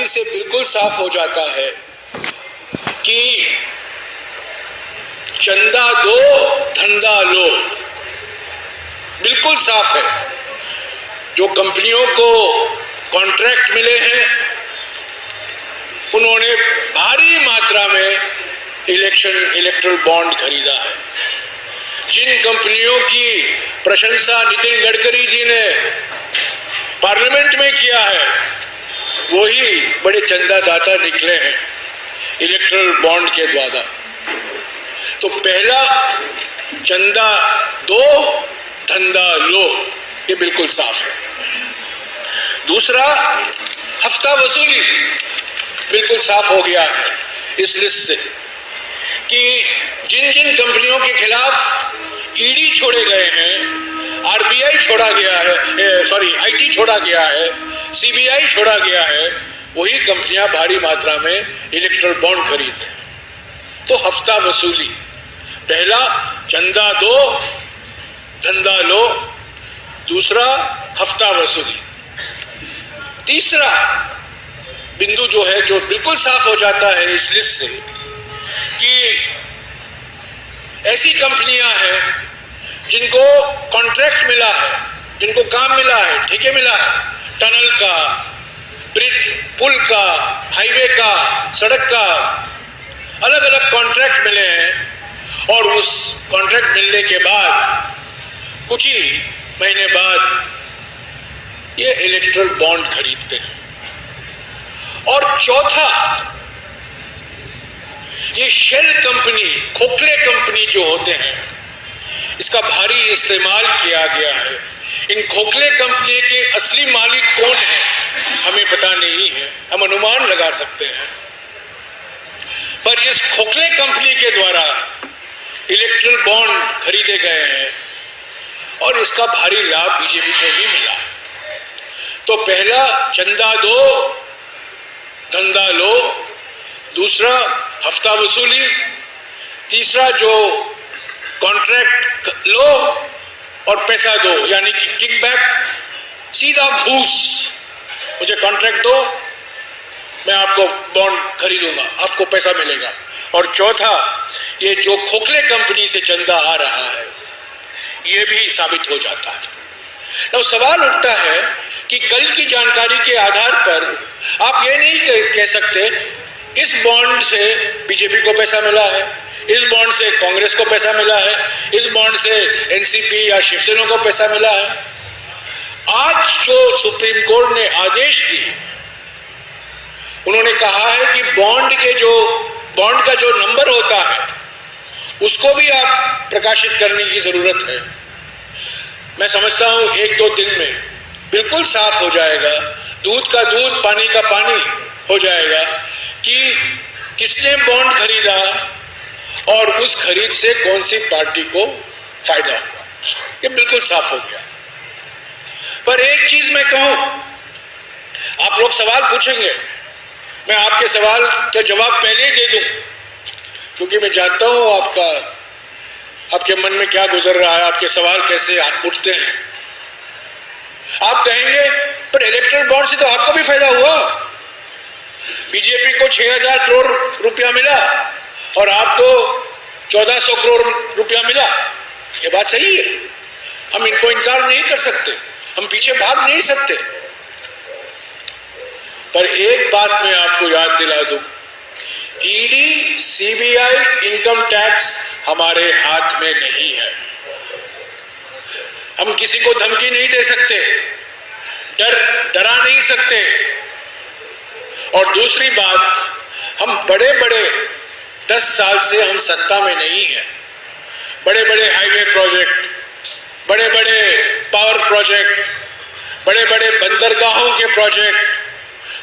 जानकारी से बिल्कुल साफ हो जाता है कि चंदा दो धंधा लो, बिल्कुल साफ है। जो कंपनियों को कॉन्ट्रैक्ट मिले हैं उन्होंने भारी मात्रा में इलेक्ट्रल बॉन्ड खरीदा है। जिन कंपनियों की प्रशंसा नितिन गडकरी जी ने पार्लियामेंट में किया है वही बड़े चंदादाता निकले हैं इलेक्ट्रल बॉन्ड के द्वारा। तो पहला, चंदा दो धंधा लो, ये बिल्कुल साफ है। दूसरा, हफ्ता वसूली बिल्कुल साफ हो गया है इस लिस्ट से कि जिन जिन कंपनियों के खिलाफ ईडी छोड़े गए हैं, आरबीआई छोड़ा गया है, आईटी छोड़ा गया है, सीबीआई छोड़ा गया है, वही कंपनियां भारी मात्रा में इलेक्ट्रल बॉन्ड खरीद रहे हैं। तो हफ्ता वसूली, पहला चंदा दो धंधा लो, दूसरा हफ्ता वसूली। तीसरा बिंदु जो है, जो बिल्कुल साफ हो जाता है इस लिस्ट से कि ऐसी कंपनियां हैं जिनको कॉन्ट्रैक्ट मिला है, जिनको काम मिला है, ठेके मिला है, टनल का, ब्रिज, पुल का, हाईवे का, सड़क का, अलग अलग कॉन्ट्रैक्ट मिले हैं और उस कॉन्ट्रैक्ट मिलने के बाद कुछ ही महीने बाद ये इलेक्ट्रल बॉन्ड खरीदते हैं। और चौथा, ये शेल कंपनी, खोखले कंपनी जो होते हैं, इसका भारी इस्तेमाल किया गया है। इन खोखले कंपनी के असली मालिक कौन है हमें पता नहीं है, हम अनुमान लगा सकते हैं, पर इस खोखले कंपनी के द्वारा इलेक्ट्रल बॉन्ड खरीदे गए हैं और इसका भारी लाभ बीजेपी को भी मिला है। तो पहला, चंदा दो धंधा लो, दूसरा हफ्ता वसूली, तीसरा जो कॉन्ट्रैक्ट लो और पैसा दो, यानी कि किकबैक, सीधा घूस, मुझे कॉन्ट्रैक्ट दो, मैं आपको बॉन्ड खरीदूंगा, आपको पैसा मिलेगा। और चौथा, ये जो खोखले कंपनी से चंदा आ रहा है ये भी साबित हो जाता है। तो सवाल उठता है कि कल की जानकारी के आधार पर आप ये नहीं कह सकते इस बॉन्ड से बीजेपी को पैसा मिला है, इस बॉन्ड से कांग्रेस को पैसा मिला है, इस बॉन्ड से एनसीपी या शिवसेना को पैसा मिला है। आज जो सुप्रीम कोर्ट ने आदेश दिए, उन्होंने कहा है कि बॉन्ड का जो नंबर होता है उसको भी आप प्रकाशित करने की जरूरत है। मैं समझता हूं 1-2 दिन में बिल्कुल साफ हो जाएगा, दूध का दूध पानी का पानी हो जाएगा कि किसने बॉन्ड खरीदा और उस खरीद से कौन सी पार्टी को फायदा हुआ। ये बिल्कुल साफ हो गया। पर एक चीज मैं कहूं, आप लोग सवाल पूछेंगे, मैं आपके सवाल का जवाब पहले ही दे दूं, क्योंकि मैं जानता हूं आपके मन में क्या गुजर रहा है, आपके सवाल कैसे उठते हैं। आप कहेंगे पर इलेक्ट्रल बॉन्ड से तो आपको भी फायदा हुआ, बीजेपी को 6000 करोड़ रुपया मिला और आपको 1400 करोड़ रुपया मिला। ये बात सही है, हम इनको इनकार नहीं कर सकते, हम पीछे भाग नहीं सकते। पर एक बात मैं आपको याद दिला दूं, ईडी, सीबीआई, इनकम टैक्स हमारे हाथ में नहीं है। हम किसी को धमकी नहीं दे सकते, डरा नहीं सकते। और दूसरी बात, हम बड़े 10 साल से हम सत्ता में नहीं है। बड़े हाईवे प्रोजेक्ट, बड़े पावर प्रोजेक्ट, बड़े बंदरगाहों के प्रोजेक्ट,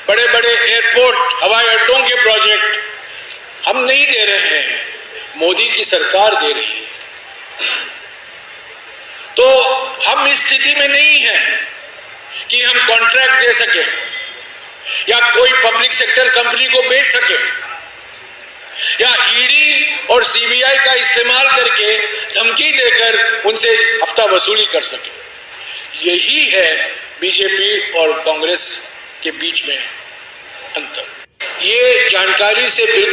बड़े एयरपोर्ट, हवाई अड्डों के प्रोजेक्ट हम नहीं दे रहे हैं, मोदी की सरकार दे रही है। तो हम इस स्थिति में नहीं है कि हम कॉन्ट्रैक्ट दे सके या कोई पब्लिक सेक्टर कंपनी को बेच सके या ईडी और सीबीआई का इस्तेमाल करके धमकी देकर उनसे हफ्ता वसूली कर सके। यही है बीजेपी और कांग्रेस के बीच में अंतर। ये जानकारी से बिल्कुल